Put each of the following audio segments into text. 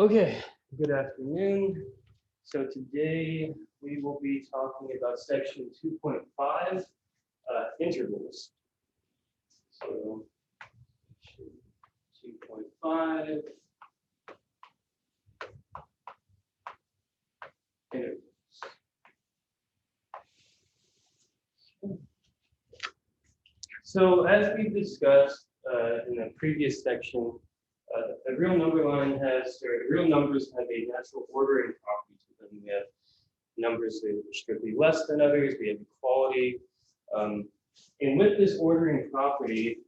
Okay, good afternoon. So today we will be talking about section 2.5, intervals. So 2.5, intervals. So as we discussed in the previous section, the real number line has, or real numbers have a natural ordering property to them. We have numbers that are strictly less than others, we have equality. And with this ordering property,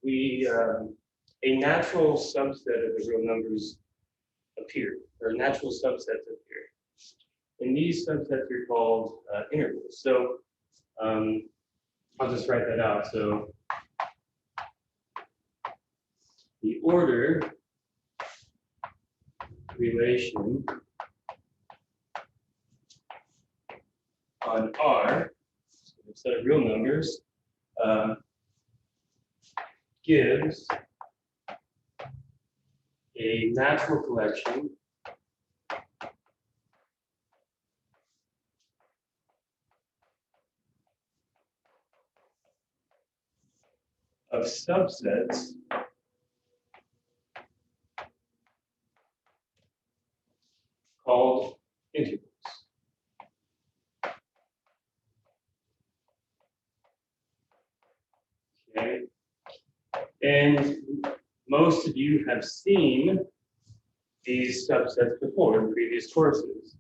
we a natural subset of the real numbers appear, or natural subsets appear. And these subsets are called intervals. So I'll just write that out. So the order relation on R, so a set of real numbers, gives a natural collection of subsets called intervals. Okay. And most of you have seen these subsets before in previous courses.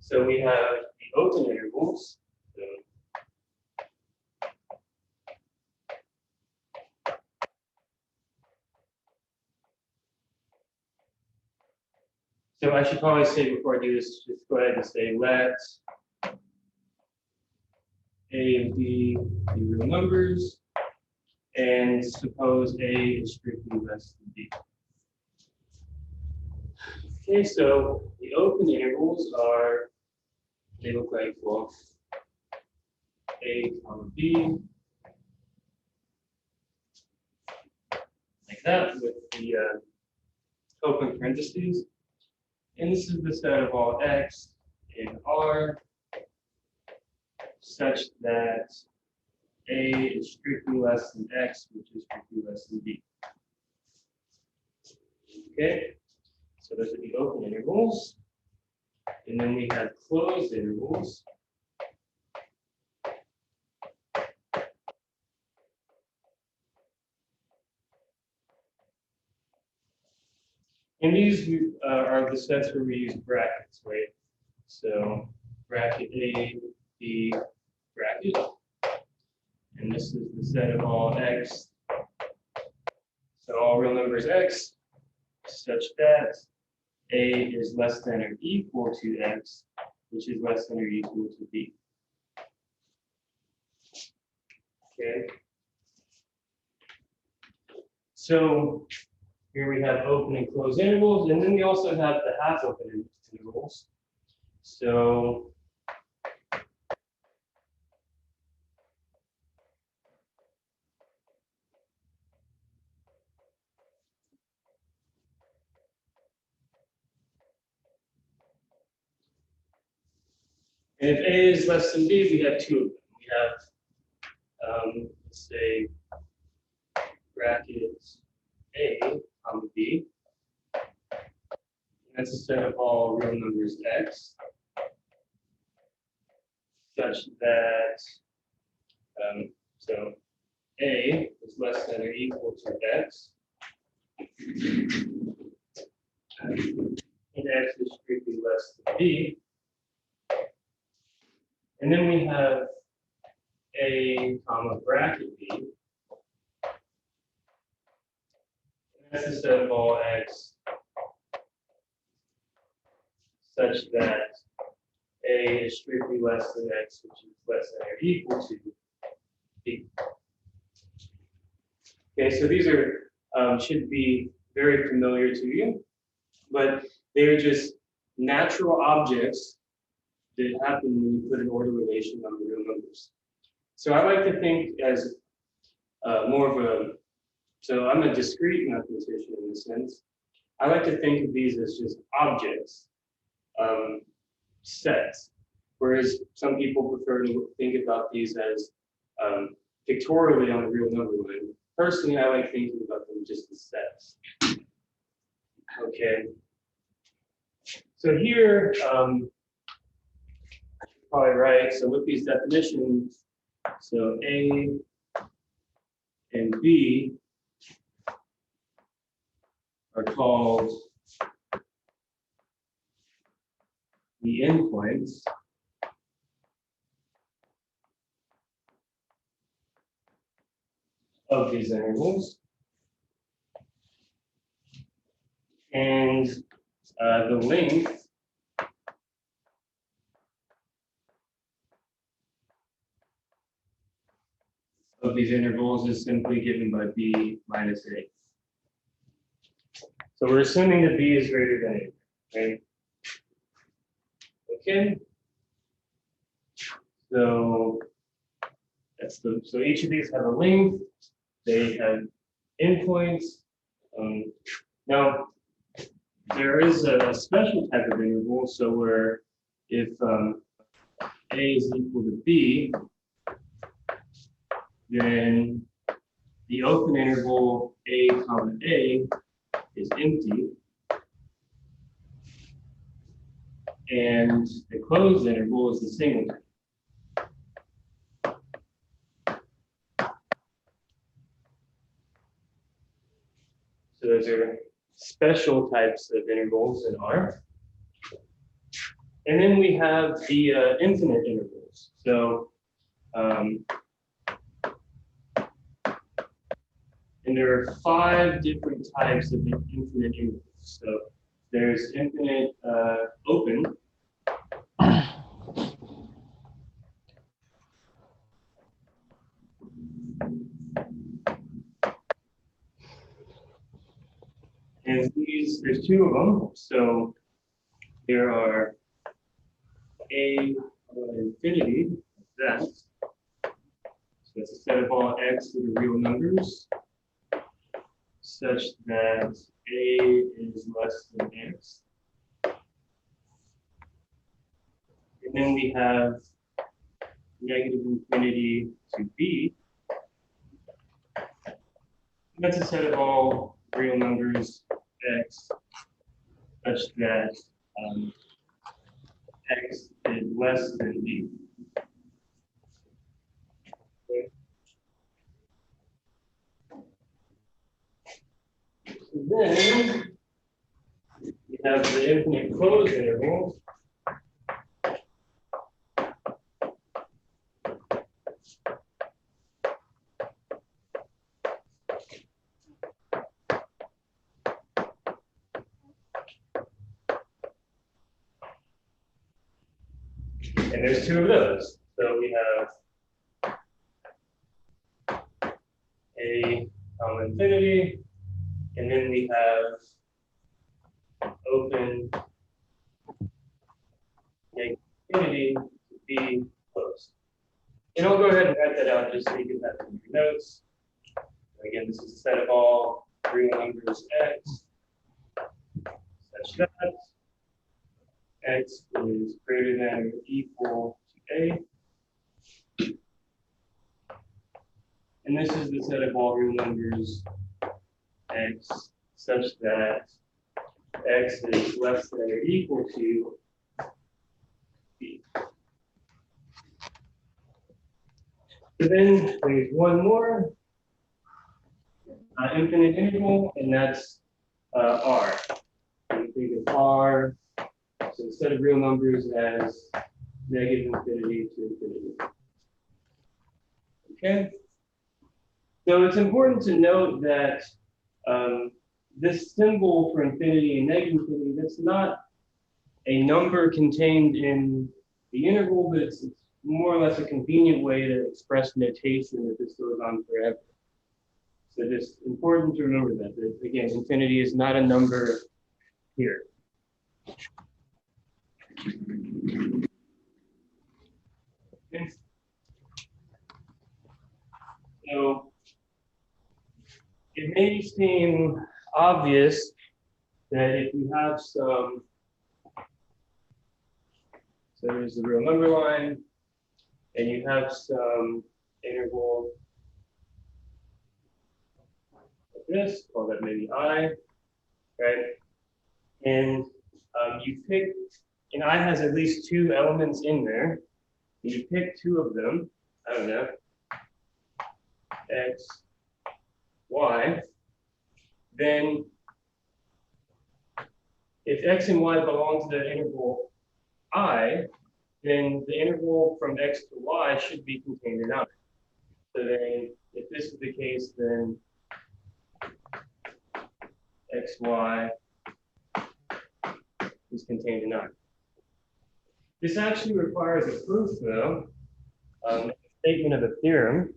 So we have the open intervals. So I should probably say before I do this, just go ahead and say let A and B be real numbers, and suppose A is strictly less than B. Okay, so the open intervals are, they look like, well, A comma B, like that, with the open parentheses. And this is the set of all X in R, such that A is strictly less than X, which is strictly less than B. Okay, so those are the open intervals. And then we have closed intervals. And these are the sets where we use brackets, right? So bracket A, B, bracket. And this is the set of all X. So all real numbers X, such that A is less than or equal to X, which is less than or equal to B. Okay. So here we have open and closed intervals, and then we also have the half open intervals. So and if A is less than B, we have two of them. We have, let's say, brackets A comma B. That's a set of all real numbers X, such that, so A is less than or equal to X, and X is strictly less than B. And then we have A comma bracket B. And that's a set of all X such that A is strictly less than X, which is less than or equal to B. Okay, so these are should be very familiar to you, but they're just natural objects that happen when you put an order relation on the real numbers. So I like to think as more of a, so I'm a discrete mathematician in a sense. I like to think of these as just objects, sets, whereas some people prefer to think about these as pictorially on a real number line. Personally, I like thinking about them just as sets. Okay. So here, probably right. So with these definitions, so A and B are called the endpoints of these intervals. And the length of these intervals is simply given by B minus A. So we're assuming that B is greater than A, right? Okay. So so each of these have a length. They have endpoints. Now there is a special type of interval. So where if A is equal to B, then the open interval A comma A is empty, and the closed interval is the singleton. So those are special types of intervals in R. And then we have the infinite intervals. So, and there are 5 different types of infinite intervals. So there's infinite open. And these, there's 2 of them. So there are A infinity, that. So it's a set of all x that are real numbers, such that A is less than x. And then we have negative infinity to B. And that's a set of all real numbers x, such that x is less than B. Okay. So then we have the infinite closed intervals. And there's 2 of those. So we have A comma infinity, and then we have open negative infinity to be closed. And I'll go ahead and write that out just so you can have it in your notes. Again, this is a set of all real numbers x, such that x is greater than or equal to A. And this is the set of all real numbers x, such that x is less than or equal to B. So then there's one more infinite interval, and that's R. You think of R, so instead of real numbers as negative infinity to infinity. Okay? So it's important to note that this symbol for infinity and negative infinity, that's not a number contained in the interval, but it's more or less a convenient way to express notation that this goes on forever. So it's important to remember that again, infinity is not a number here. Okay. So it may seem obvious that if you have some, so there's the real number line, and you have some interval like this, call that maybe I, right? And you pick, and I has at least two elements in there. You pick two of them, I don't know, X, Y, then if X and Y belong to the interval I, then the interval from X to Y should be contained in I. So then if this is the case, then X, Y is contained in I. This actually requires a proof, though, a statement of a theorem.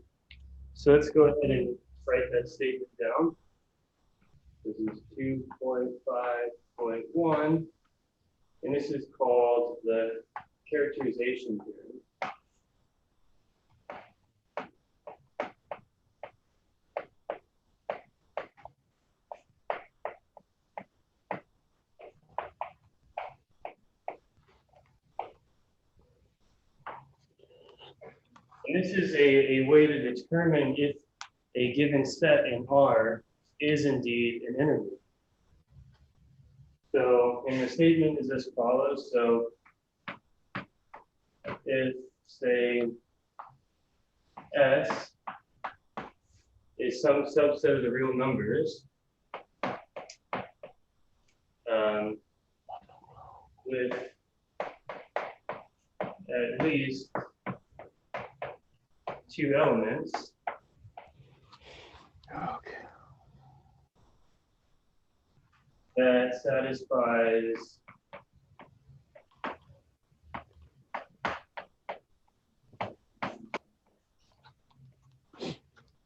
So let's go ahead and write that statement down. This is 2.5.1, and this is called the characterization theorem. And this is a way to determine if a given set in R is indeed an interval. So, and the statement is as follows. So, if, say, S is some subset of the real numbers, with at least two elements. Okay. That satisfies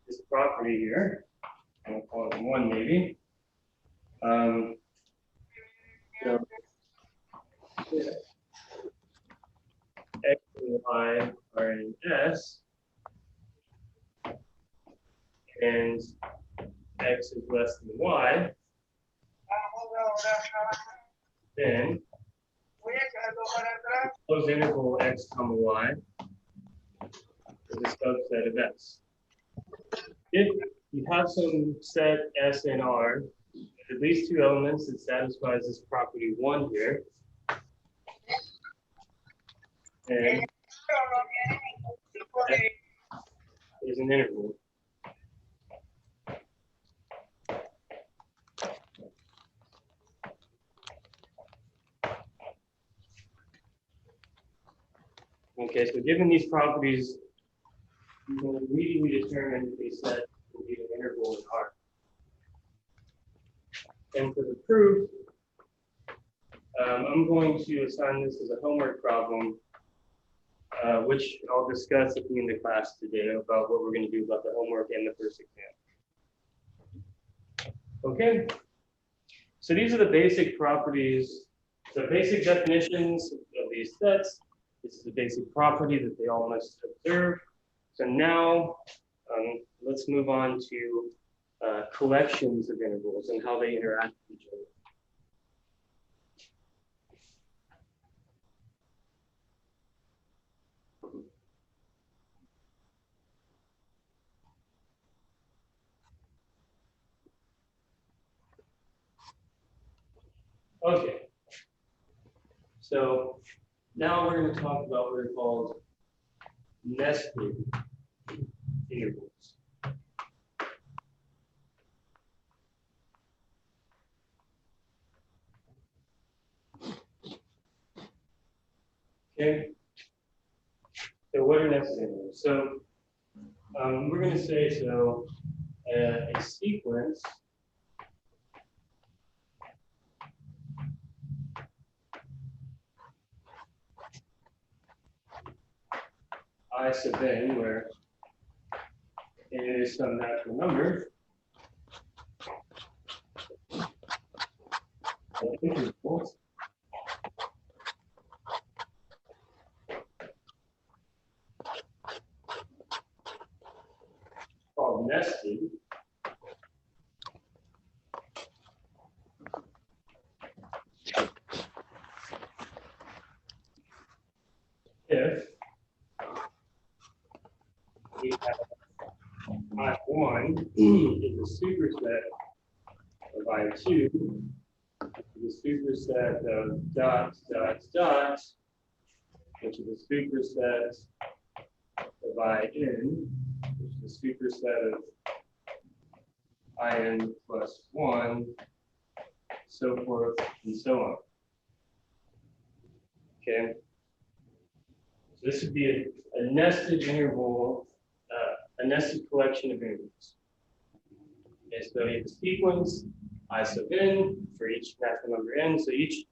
this property here. I'll call it 1 maybe. So X and Y are in S, and X is less than Y, then closed interval X comma Y is a subset of S. If you have some set S and R, at least two elements that satisfies this property 1 here, and X is an interval. Okay, so given these properties, you can immediately determine if a set will be an interval in R. And for the proof, I'm going to assign this as a homework problem, which I'll discuss at the end of class today about what we're going to do about the homework and the first exam. Okay, so these are the basic properties, the basic definitions of these sets. This is the basic property that they all must observe. So now let's move on to collections of intervals and how they interact with each other. Okay. So now we're going to talk about what are called nested intervals. Okay. So what are nested intervals? So we're going to say a sequence I sub n, where n is some natural number, intervals called nested. if we have I1 is a superset of I2, is a superset of dots, dots, dots, which is a superset of IN, which is a superset of IN plus 1, so forth and so on. Okay. So this would be a nested interval, a nested collection of intervals. Okay, so you have a sequence, I sub n for each natural number n. So each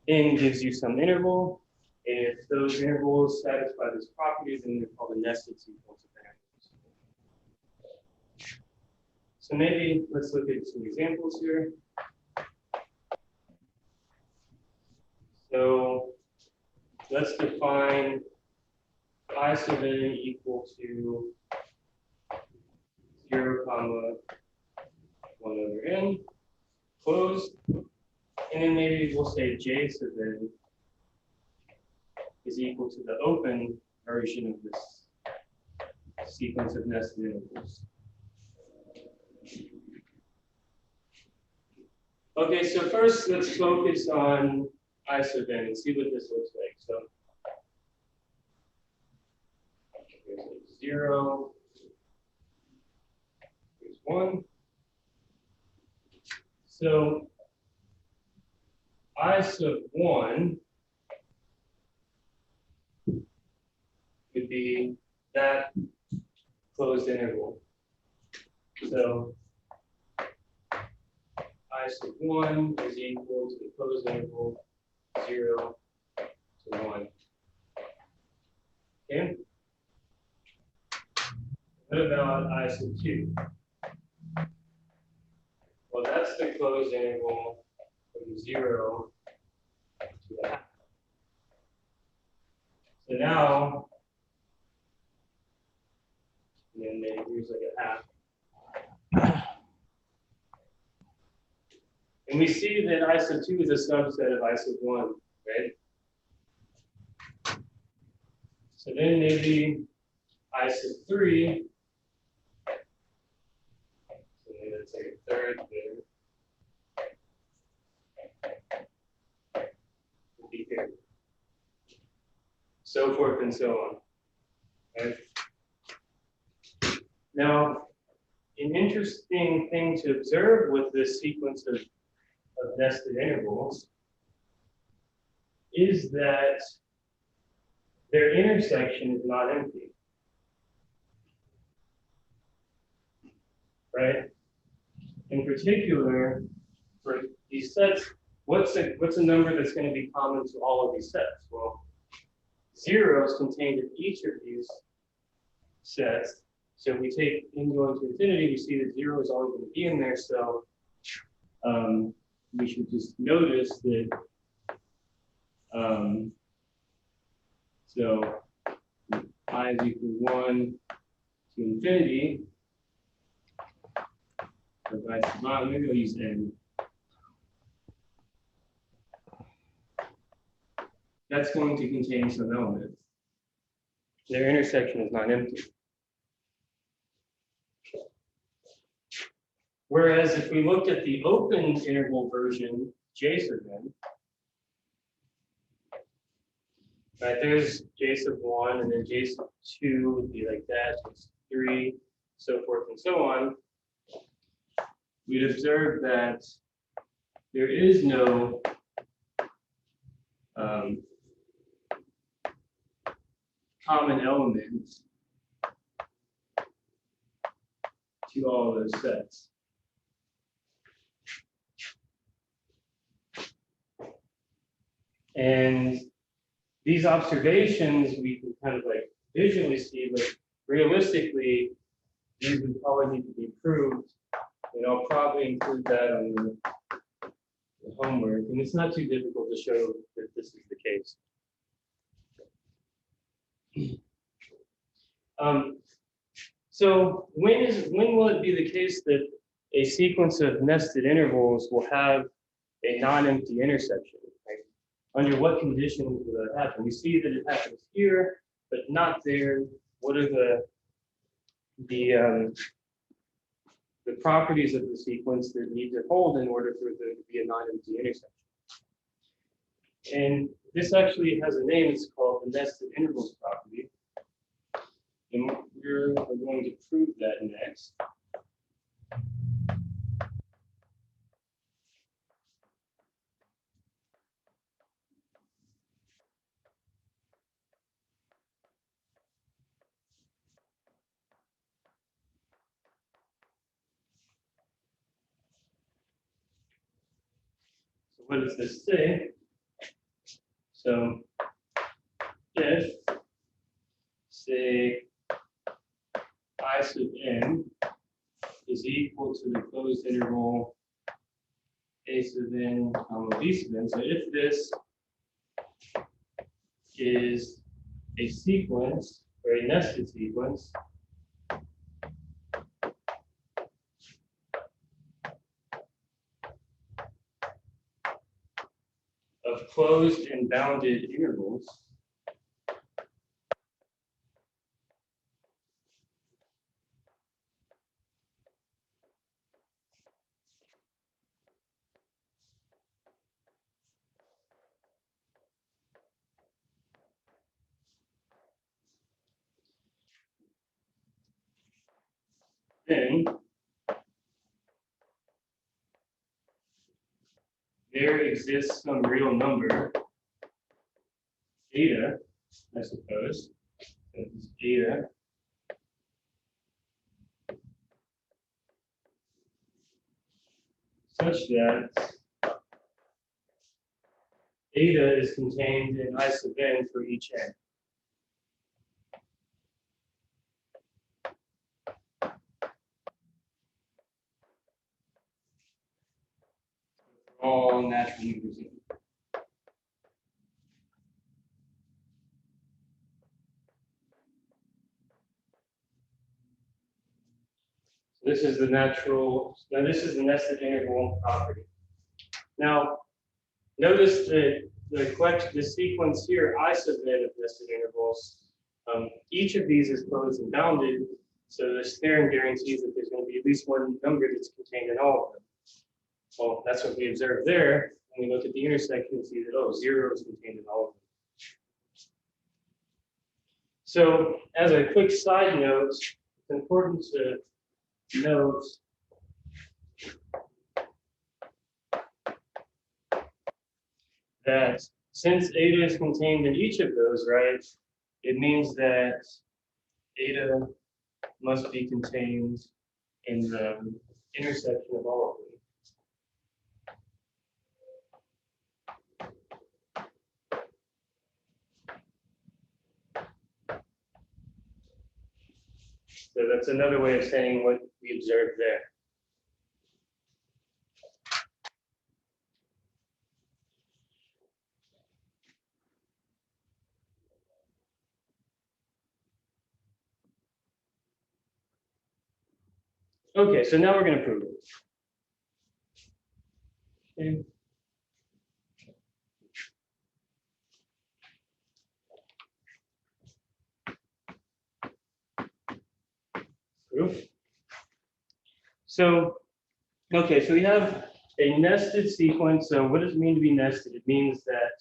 n gives you some interval. And if those intervals satisfy this property, then they're called a nested sequence of intervals. So maybe let's look at some examples here. So let's define I sub n equal to 0, 1 over n, closed. And then maybe we'll say j sub n is equal to the open version of this sequence of nested intervals. Okay, so first let's focus on I sub n and see what this looks like. So here's 0, here's 1. So I sub 1 would be that closed interval. So I sub 1 is equal to the closed interval 0 to 1. Okay. What about I sub 2? Well, that's the closed interval from 0 to a half. So now, and then maybe here's like a half. And we see that I sub 2 is a subset of I sub 1, right? So then maybe I sub 3, so maybe let's say a third there, would be here. So forth and so on. Right? Now, an interesting thing to observe with this sequence of nested intervals is that their intersection is not empty. Right? In particular, for these sets, what's a number that's going to be common to all of these sets? Well, 0 is contained in each of these sets. So if we take n going to infinity, we see that 0 is always going to be in there. So we should just notice that. So I is equal to 1 to infinity. So if I maybe I'll use n. That's going to contain some element. Their intersection is not empty. Whereas if we looked at the open interval version, J sub n, right, there's J sub 1, and then J sub 2 would be like that, J sub 3, so forth and so on. We'd observe that there is no common element to all of those sets. And these observations we can kind of like visually see, but realistically, these would probably need to be proved. And I'll probably include that on the homework. And it's not too difficult to show that this is the case. So when will it be the case that a sequence of nested intervals will have a non-empty intersection? Right? under what conditions will that happen? We see that it happens here, but not there. What are the properties of the sequence that need to hold in order for there to be a non-empty intersection? And this actually has a name. It's called the nested intervals property. And we're going to prove that next. So what does this say? So if, say, I sub n is equal to the closed interval a sub n comma b sub n. So if this is a sequence or a nested sequence of closed and bounded intervals, then there exists some real number, eta, I suppose. That is eta such that eta is contained in I sub n for each n. All natural numbers in. So this is the natural, now this is the nested interval property. Now, notice that the sequence here, I sub n of nested intervals, each of these is closed and bounded, so this theorem guarantees that there's going to be at least one number that's contained in all of them. Well, that's what we observe there. When we look at the intersection and see that, oh, 0 is contained in all of them. So as a quick side note, it's important to note that since eta is contained in each of those, right, it means that eta must be contained in the intersection of all of them. So that's another way of saying what we observed there. Okay, so now we're going to prove it. Okay. Proof. So, okay, so we have a nested sequence. So what does it mean to be nested? It means that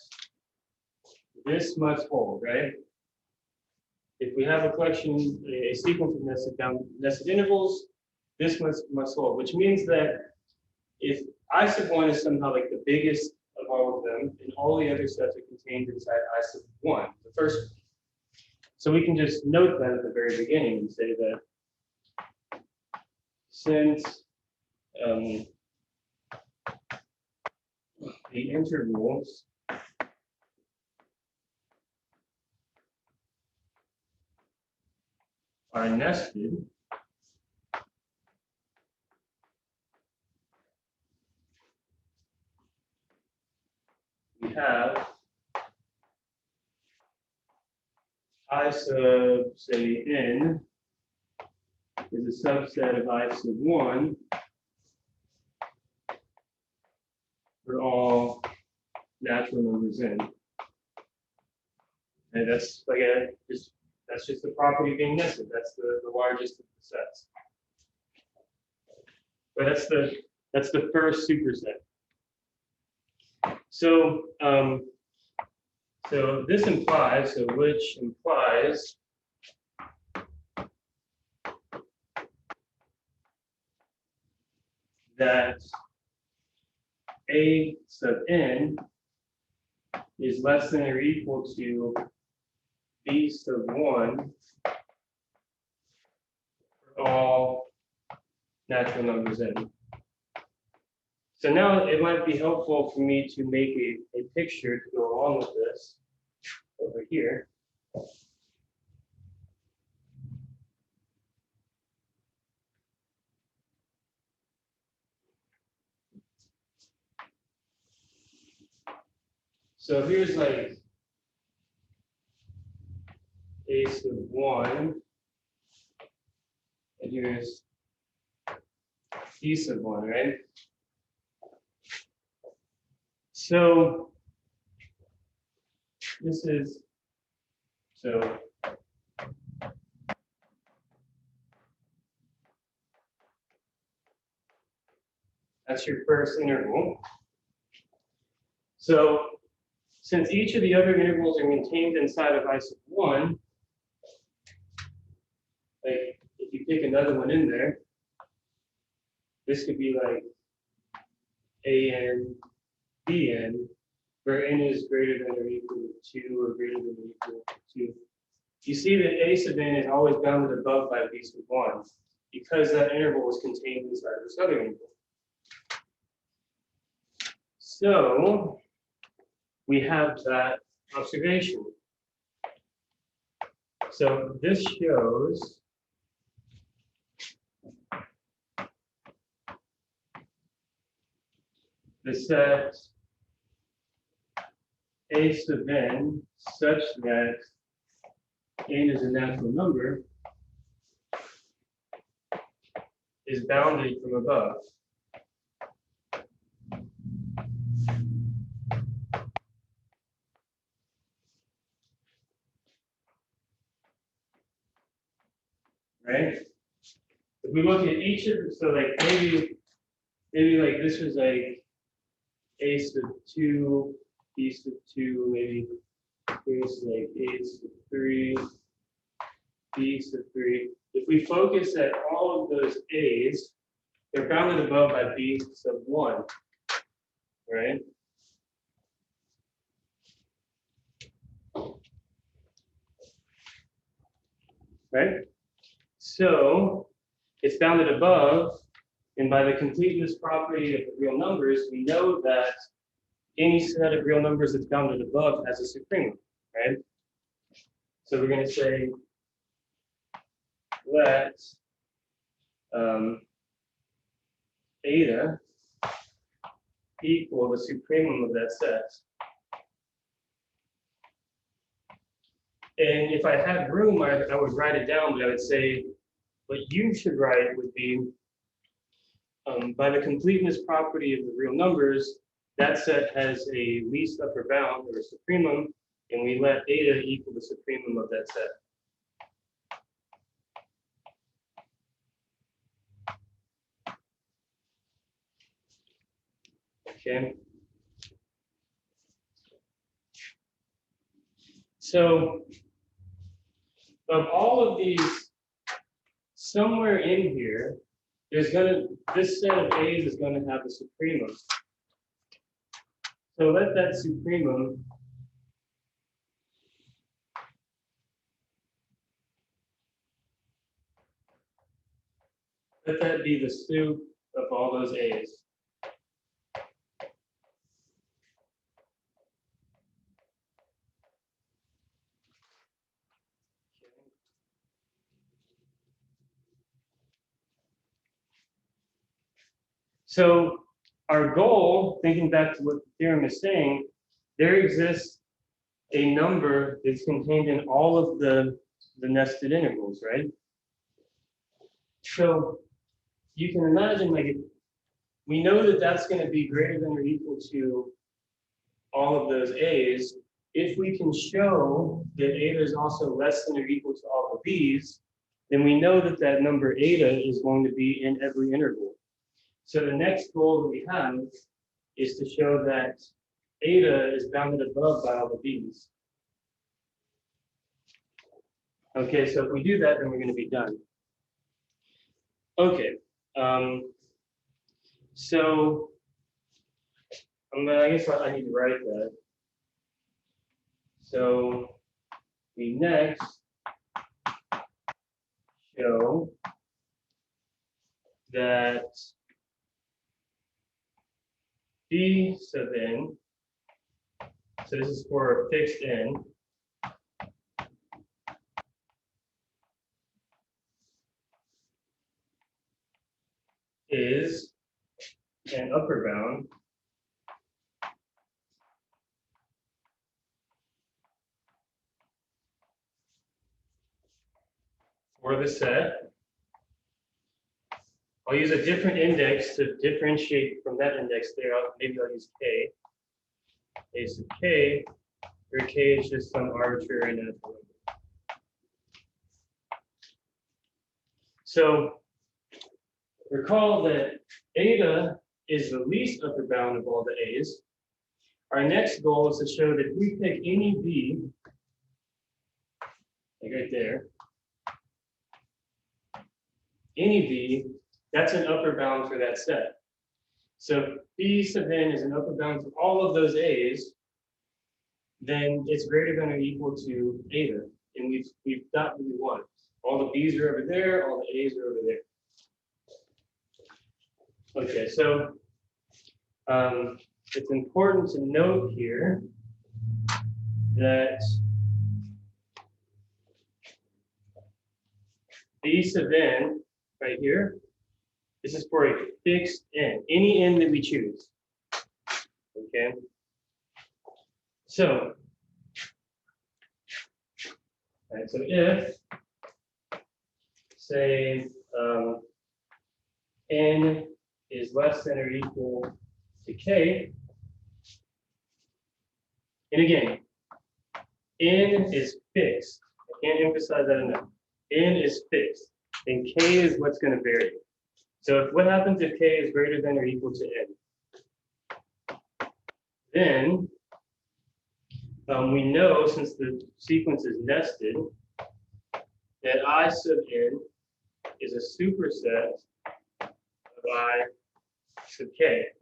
this must hold, right? If we have a collection, a sequence of nested intervals, this must hold, which means that if I sub 1 is somehow like the biggest of all of them, and all the other sets are contained inside I sub 1, the first one. So we can just note that at the very beginning and say that since the intervals are nested, we have I sub, say, n is a subset of I sub 1 for all natural numbers in. And that's again that's just the property being nested. That's the largest of the sets. But that's the first superset. So so this implies, so which implies that A sub n is less than or equal to B sub 1 for all natural numbers n. So now it might be helpful for me to make a picture to go along with this over here. So here's like A sub 1, and here's B sub 1, right? So this is, so that's your first interval. So since each of the other intervals are contained inside of I sub 1, like if you pick another one in there, this could be like an, bn, where n is greater than or equal to 2 or greater than or equal to 2. You see that A sub n is always bounded above by B sub 1 because that interval is contained inside of this other interval. So we have that observation. So this shows the set A sub n such that n is a natural number is bounded from above. Right? If we look at each of them, so like maybe like this was like A sub 2, B sub 2, maybe here's like A sub 3, B sub 3. If we focus at all of those A's, they're bounded above by B sub 1, right? Right? So it's bounded above, and by the completeness property of the real numbers, we know that any set of real numbers that's bounded above has a supremum, right? So we're going to say let eta equal the supremum of that set. And if I had room, I would write it down, but I would say what you should write would be by the completeness property of the real numbers, that set has a least upper bound or a supremum, and we let eta equal the supremum of that set. Okay. So of all of these, somewhere in here, this set of A's is going to have a supremum. So let that supremum be the sup of all those A's. So our goal, thinking back to what the theorem is saying, there exists a number that's contained in all of the nested intervals, right? So you can imagine, like, we know that that's going to be greater than or equal to all of those A's, if we can show that eta is also less than or equal to all of B's, then we know that that number eta is going to be in every interval. So the next goal that we have is to show that eta is bounded above by all the B's. Okay, so if we do that, then we're going to be done. Okay, so I guess I need to write that. So we next show that B sub n, so this is for a fixed n, is an upper bound for the set. I'll use a different index to differentiate from that index there. Maybe I'll use K. A sub K, where K is just some arbitrary natural number. So recall that eta is the least upper bound of all the A's. Our next goal is to show that if we pick any B, like right there, any B, that's an upper bound for that set. So if B sub n is an upper bound for all of those A's, then it's greater than or equal to eta. And we've got what we want. All the B's are over there, all the A's are over there. Okay, so it's important to note here that B sub n right here, this is for a fixed n, any n that we choose. Okay. So, right, so if, say, n is less than or equal to k, and again, n is fixed. I can't emphasize that enough. N is fixed, and k is what's going to vary. So what happens if k is greater than or equal to n? Then we know, since the sequence is nested, that I sub n is a superset of I sub k.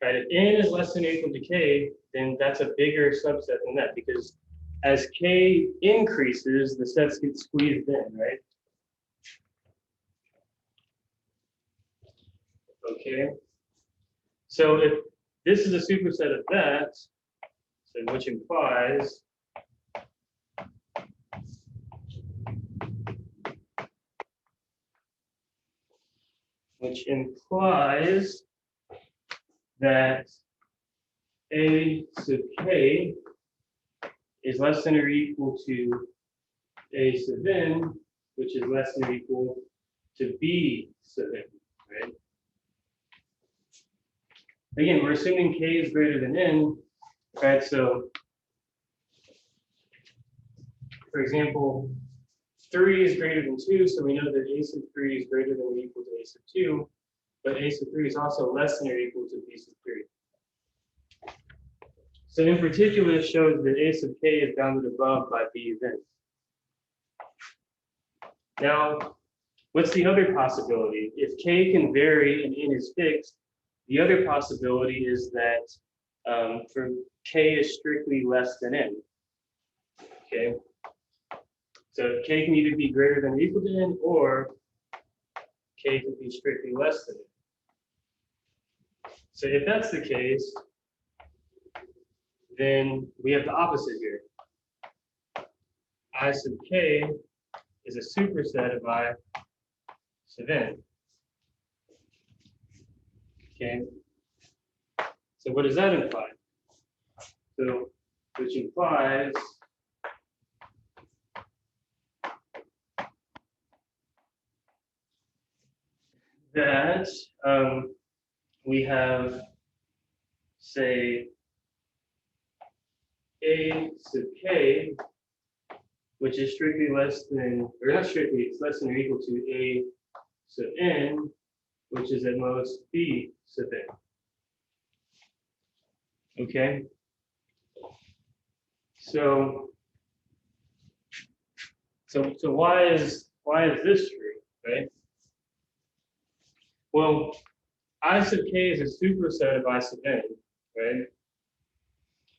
Right, if n is less than or equal to k, then that's a bigger subset than that, because as k increases, the sets get squeezed in, right? Okay. So if this is a superset of that, so which implies that A sub k is less than or equal to A sub n, which is less than or equal to B sub n, right? Again, we're assuming k is greater than n, right? So, for example, 3 is greater than 2, so we know that A sub 3 is greater than or equal to A sub 2, but A sub 3 is also less than or equal to B sub 3. So in particular, it shows that A sub k is bounded above by B of n. Now, what's the other possibility? If k can vary and n is fixed, the other possibility is that for k is strictly less than n. Okay. So k can either be greater than or equal to n, or k can be strictly less than n. So if that's the case, then we have the opposite here. I sub k is a superset of I sub n. Okay. So what does that imply? So, which implies that we have say A sub k, which is strictly less than, or not strictly, it's less than or equal to A sub n, which is at most B sub n. Okay? So why is this true, right? Well, I sub k is a superset of I sub n, right?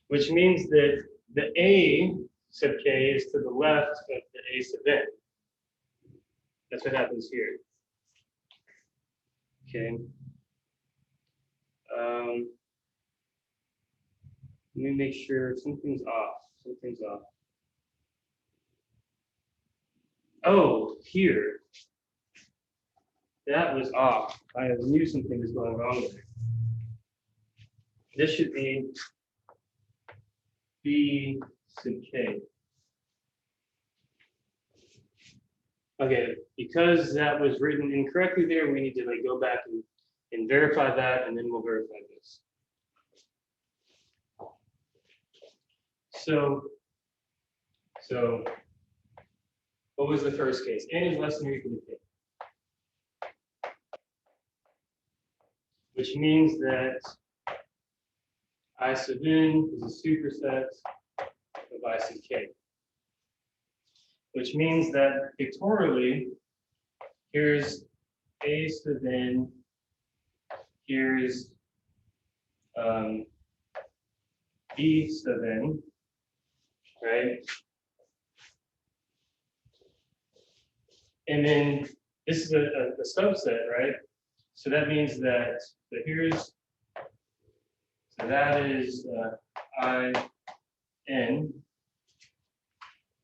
Which means that the A sub k is to the left of the A sub n. That's what happens here. Okay. Let me make sure something's off. Something's off. Oh, here. That was off. I knew something was going wrong there. This should be B sub k. Okay, because that was written incorrectly there, we need to like go back and verify that, and then we'll verify this. So what was the first case? N is less than or equal to k. Which means that I sub n is a superset of I sub k. Which means that pictorially, here's A sub n, here's B sub n, right? And then this is a subset, right? So that means that, so that is I n,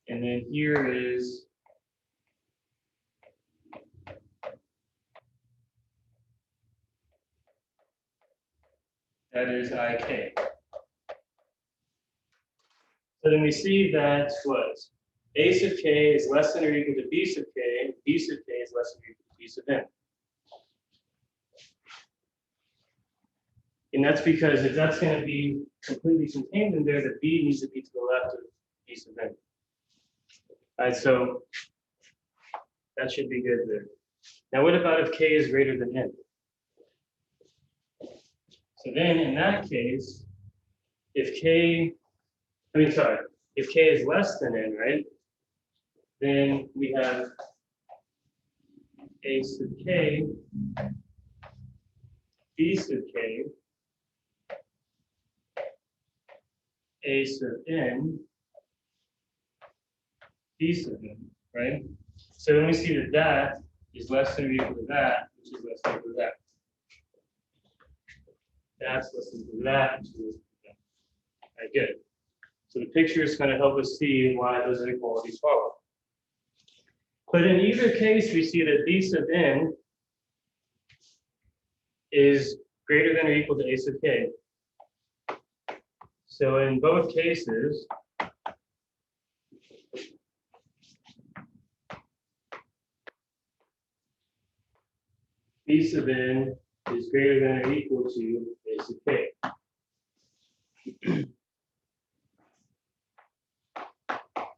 and then here is that is ik. So then we see that what? A sub k is less than or equal to B sub k, and B sub k is less than or equal to B sub n. And that's because if that's going to be completely contained in there, the B needs to be to the left of B sub n. All right, so that should be good there. Now, what about if k is greater than n? So then, in that case, if k is less than n, right? Then we have A sub k, B sub k, A sub n, B sub n, right? So then we see that that is less than or equal to that, which is less than or equal to that. That's less than or equal to that, which is less than or equal to that. All right, good. So the pictures kind of help us see why those inequalities follow. But in either case, we see that B sub n is greater than or equal to A sub k. So in both cases, B sub n is greater than or equal to A sub k.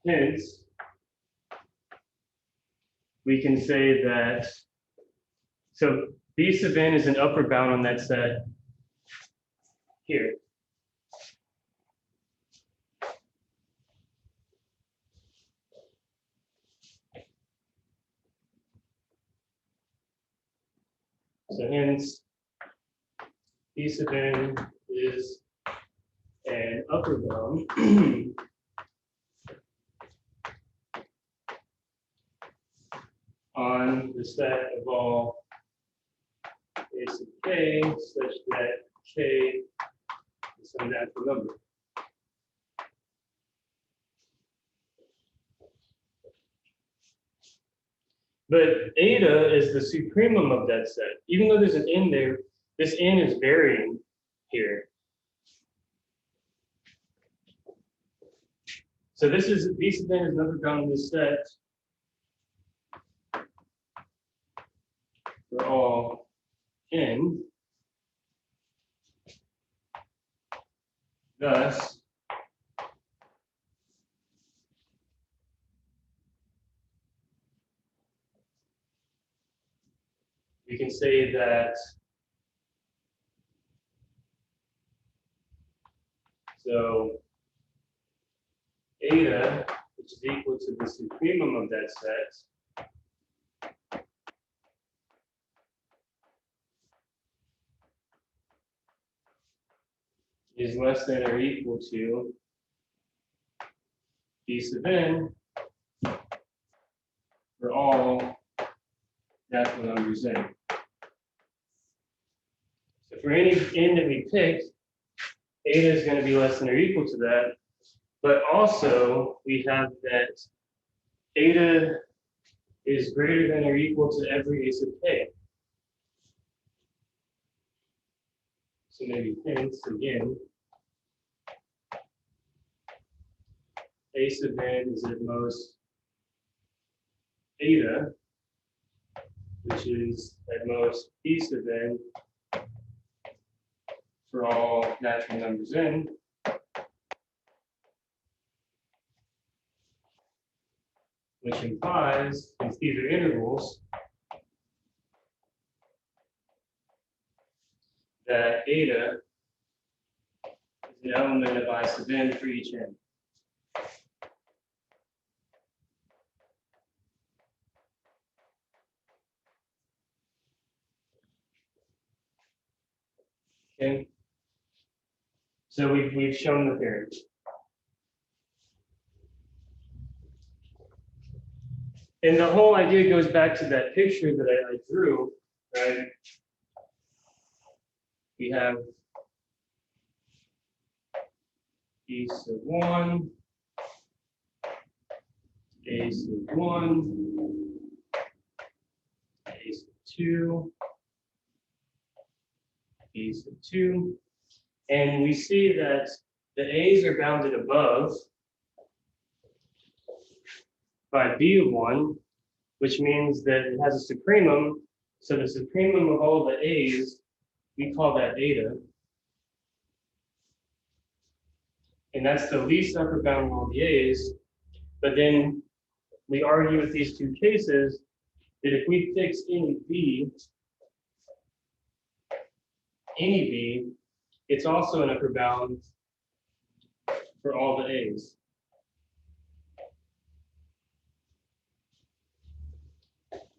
Hence, we can say that, so B sub n is an upper bound on that set here. So hence, B sub n is an upper bound on the set of all A sub k such that k is some natural number. But eta is the supremum of that set. Even though there's an n there, this n is varying here. So this is B sub n is never bound in this set for all n. Thus, we can say that so eta, which is equal to the supremum of that set, is less than or equal to b sub n for all natural numbers n. So for any n that we pick, eta is going to be less than or equal to that, but also we have that eta is greater than or equal to every a sub k. So maybe hence again, a sub n is at most eta, which is at most b sub n for all natural numbers n. Which implies, since these are intervals, that eta is an element of I sub n for each n. Okay. So we've shown the theory. And the whole idea goes back to that picture that I drew, right? We have E sub 1, A sub 1, A sub 2, B sub 2. And we see that the A's are bounded above by B of 1, which means that it has a supremum. So the supremum of all the A's, we call that eta. And that's the least upper bound of all the A's. But then we argue with these two cases that if we fix any B, it's also an upper bound for all the A's.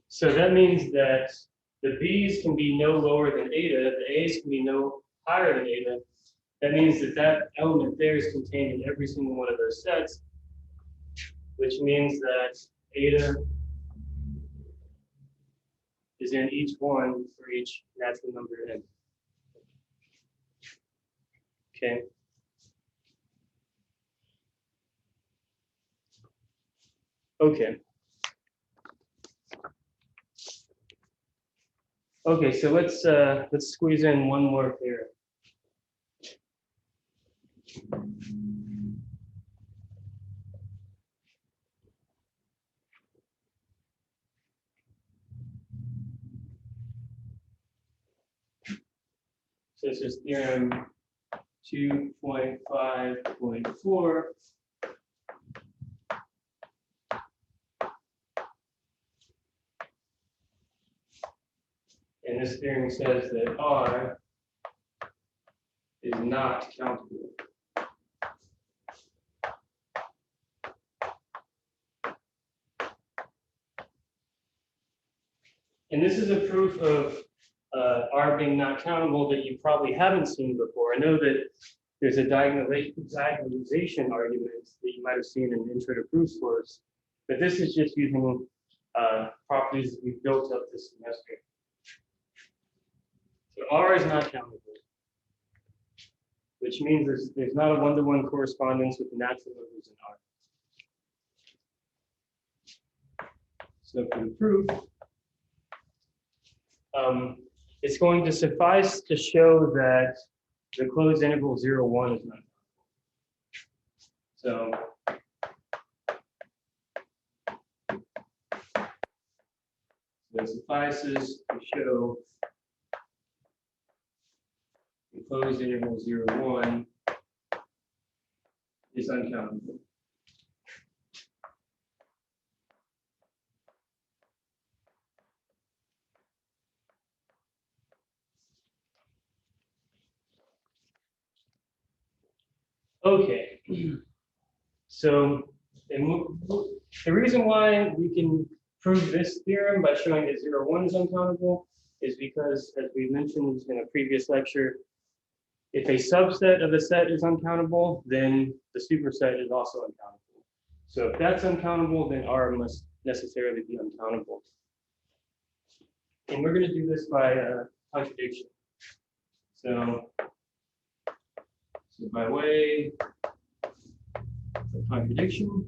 So that means that the B's can be no lower than eta, the A's can be no higher than eta. That means that that element there is contained in every single one of those sets, which means that eta is in each one for each natural number n. Okay. Okay. Okay, so let's squeeze in one more here. So this is theorem 2.5.4. And this theorem says that R is not countable. And this is a proof of R being not countable that you probably haven't seen before. I know that there's a diagonalization argument that you might have seen in Intro to Proofs course, but this is just using properties that we've built up this semester. So R is not countable, which means there's not a one-to-one correspondence with the natural numbers in R. So for the proof, it's going to suffice to show that the closed interval 0, 1 is not countable. So it suffices to show the closed interval 0, 1 is uncountable. Okay, so the reason why we can prove this theorem by showing that 0, 1 is uncountable is because, as we mentioned in a previous lecture, if a subset of a set is uncountable, then the superset is also uncountable. So if that's uncountable, then R must necessarily be uncountable. And we're going to do this by contradiction. So by way of contradiction,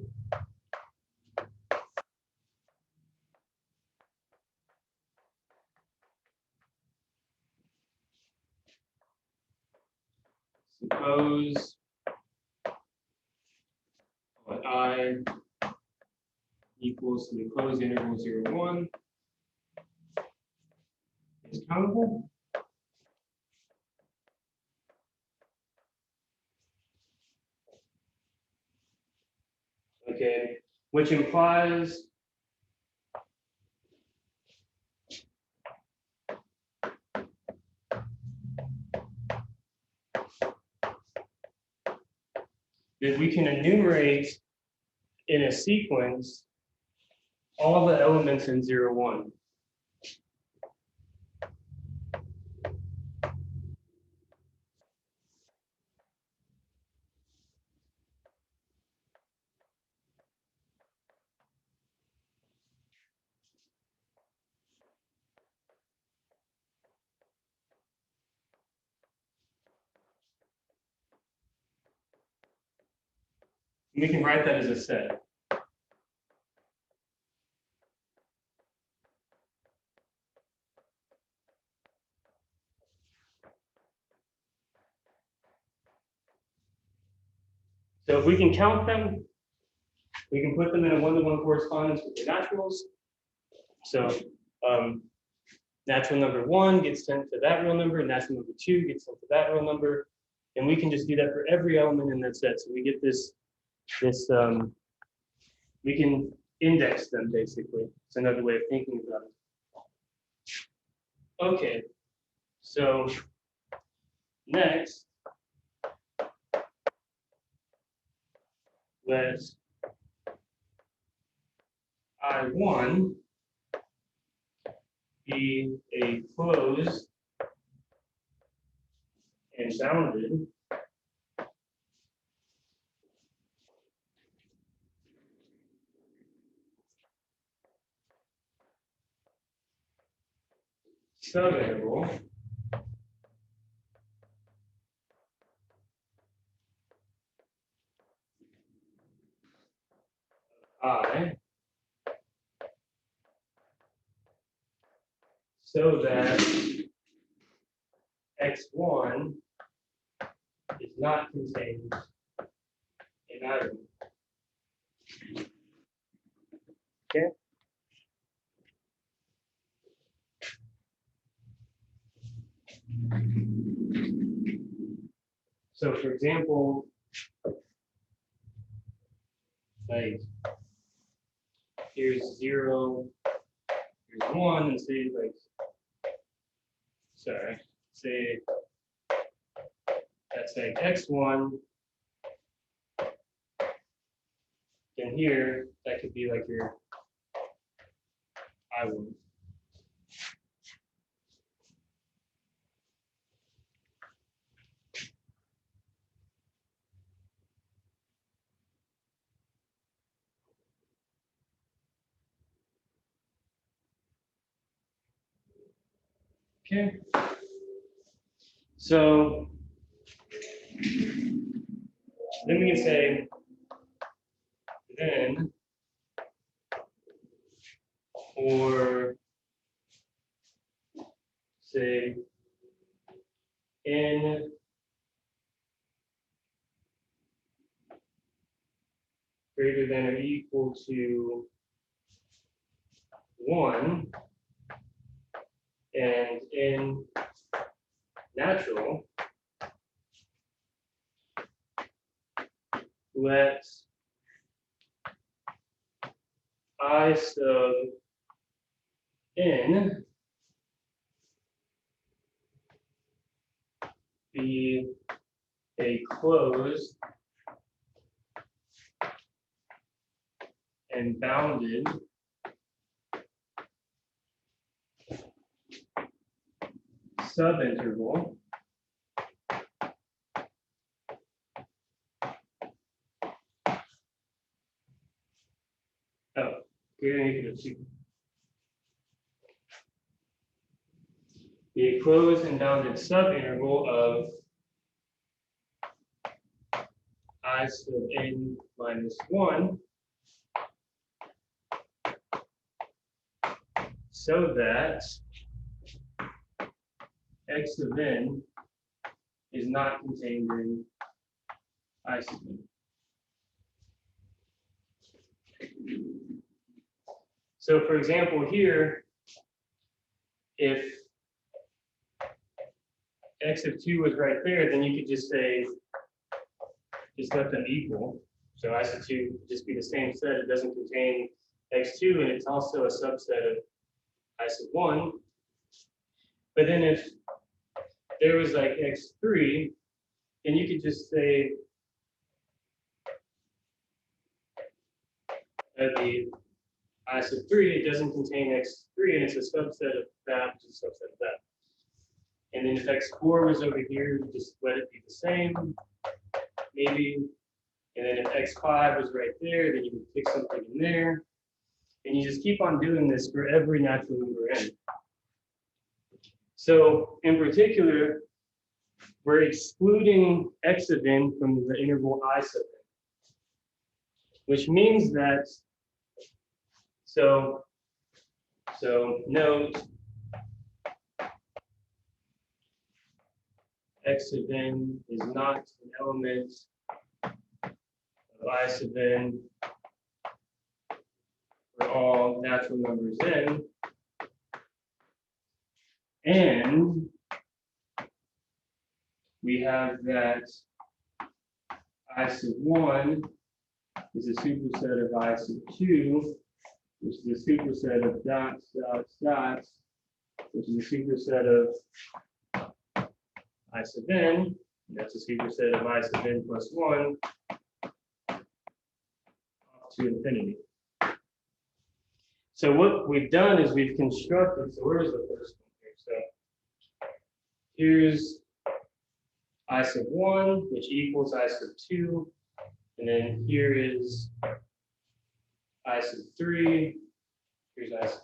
suppose what I equals to the closed interval 0, 1 is countable. Okay, which implies that we can enumerate in a sequence all the elements in 0, 1. We can write that as a set. So if we can count them, we can put them in a one-to-one correspondence with the naturals. So natural number 1 gets sent to that real number, natural number 2 gets sent to that real number, and we can just do that for every element in that set. So we get this we can index them basically. It's another way of thinking about it. Okay, so next, let's I1 be a closed and bounded subinterval I, so that x1 is not contained in either. Okay. So for example, like here's 0, here's 1, and say like, sorry, say that's like x1, and here that could be like your I1. Okay. So then we can say then for say n greater than or equal to 1 and n natural, let I sub n be a closed and bounded subinterval be a closed and bounded subinterval of I sub n minus 1 so that x of n is not contained in I sub n. So for example here, if x of 2 was right there, then you could just say, just let them equal. So I sub 2 would just be the same set. It doesn't contain x2, and it's also a subset of I sub 1. But then if there was like x3, then you could just say that the I sub 3, it doesn't contain x3, and it's a subset of that, which is a subset of that. And then if x4 was over here, you just let it be the same, maybe. And then if x5 was right there, then you would pick something in there. And you just keep on doing this for every natural number n. So in particular, we're excluding x of n from the interval I sub n, which means that, so note x of n is not an element of I sub n for all natural numbers n, and we have that I sub 1 is a superset of I sub 2, which is a superset of dots, dots, dots, which is a superset of I sub n. That's a superset of I sub n plus 1 up to infinity. So what we've done is we've constructed, so where's the first one here? So here's I sub 1, which equals I sub 2. And then here is I sub 3. Here's I sub.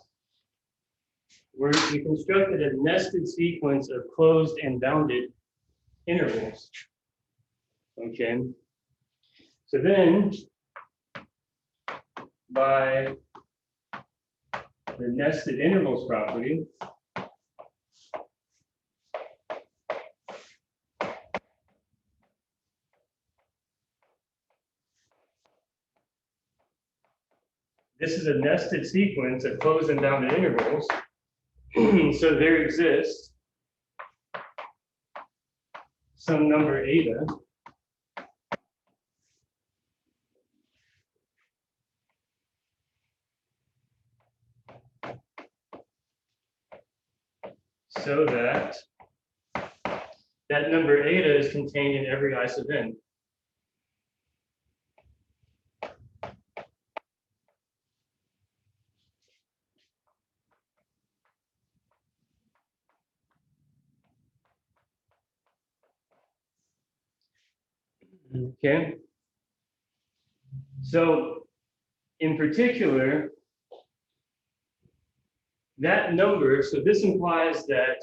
We constructed a nested sequence of closed and bounded intervals. Okay. So then, by the nested intervals property, this is a nested sequence of closed and bounded intervals. So there exists some number eta so that that number eta is contained in every I sub n. Okay. So in particular, that number, so this implies that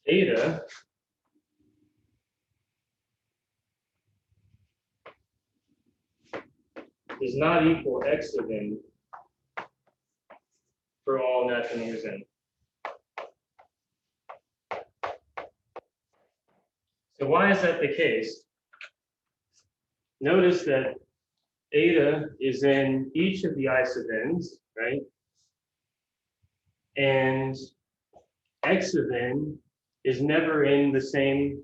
eta does not equal x of n for all natural numbers n. So why is that the case? Notice that eta is in each of the I sub n's, right? and x of n is never in the same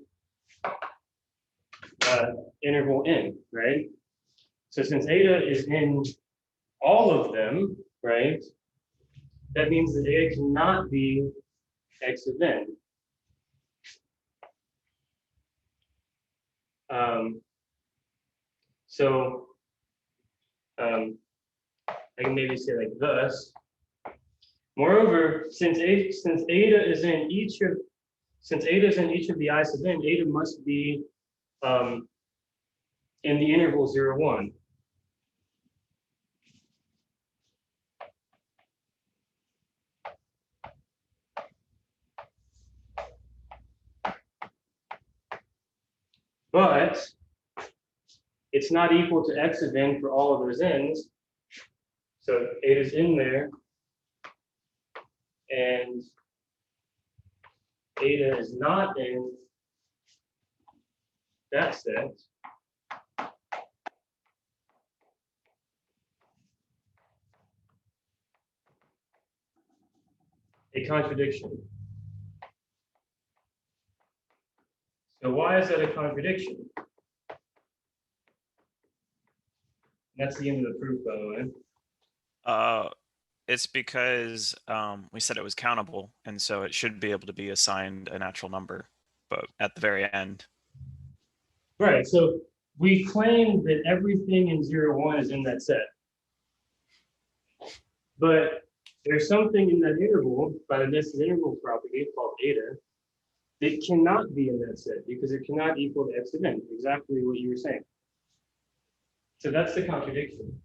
interval n, right? So since eta is in all of them, right, that means that eta cannot be x of n. So I can maybe say like thus. Moreover, since eta is in each of the I sub n, eta must be in the interval 0, 1. But it's not equal to x of n for all of those n's. So eta is in there, and eta is not in that set. A contradiction. So why is that a contradiction? That's the end of the proof, by the way. It's because we said it was countable, and so it should be able to be assigned a natural number, but at the very end. Right, so we claim that everything in 0, 1 is in that set. But there's something in that interval by the nested interval property called eta that cannot be in that set because it cannot equal to x of n, exactly what you were saying. So that's the contradiction.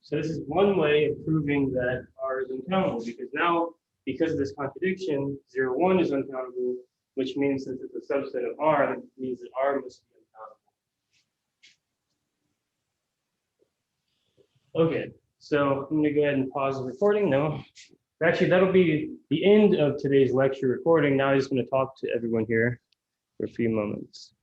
So this is one way of proving that R is uncountable, because now, because of this contradiction, 0, 1 is uncountable, which means since it's a subset of R, that means that R must be uncountable. Okay, so I'm gonna go ahead and pause the recording. No, actually, that'll be the end of today's lecture recording. Now I'm just gonna talk to everyone here for a few moments.